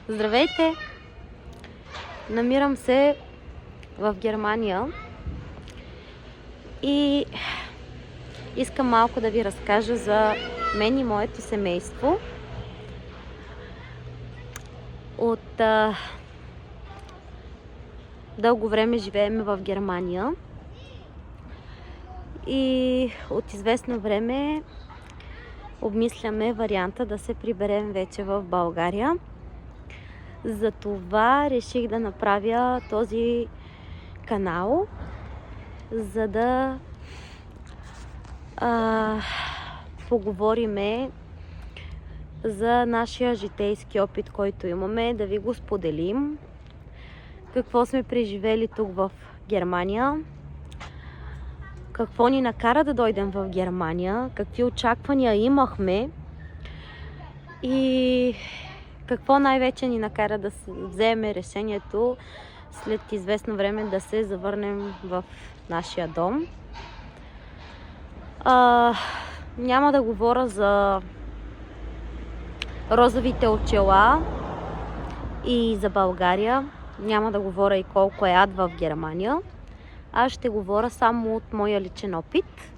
Здравейте! Намирам се в Германия и искам малко да ви разкажа за мен и моето семейство. От дълго време живеем в Германия и от известно време обмисляме варианта да се приберем вече в България. Затова реших да направя този канал, за да поговориме за нашия житейски опит, който имаме, да ви го споделим. Какво сме преживели тук в Германия, какво ни накара да дойдем в Германия, какви очаквания имахме и какво най-вече ни накара да вземем решението след известно време да се завърнем в нашия дом. Няма да говоря за розовите очила и за България. Няма да говоря и колко е ад в Германия. Аз ще говоря само от моя личен опит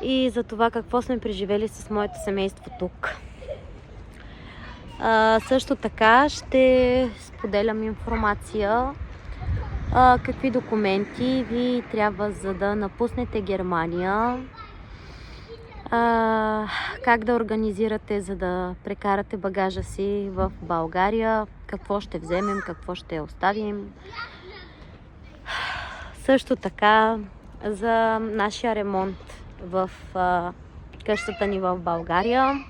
и за това какво сме преживели с моето семейство тук. Също така ще споделям информация какви документи ви трябва, за да напуснете Германия, как да организирате, за да прекарате багажа си в България, какво ще вземем, какво ще оставим. Също така за нашия ремонт в къщата ни в България.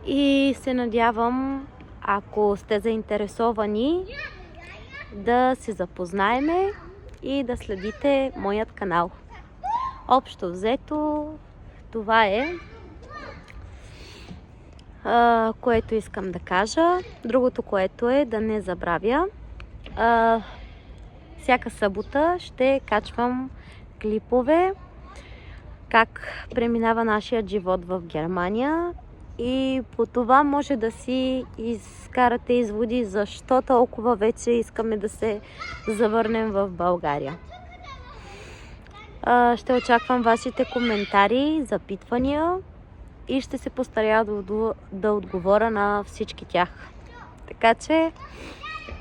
И се надявам, ако сте заинтересовани, да се запознаеме и да следите моят канал. Общо взето, това е, което искам да кажа. Другото, което е да не забравя, всяка събота ще качвам клипове как преминава нашият живот в Германия и по това може да си изкарате изводи защо толкова вече искаме да се завърнем в България. Ще очаквам вашите коментари, запитвания и ще се постаря да отговоря на всички тях. Така че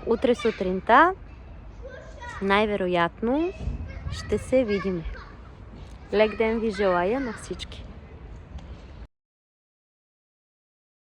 утре сутринта най-вероятно ще се видим. Лек ден ви желая на всички!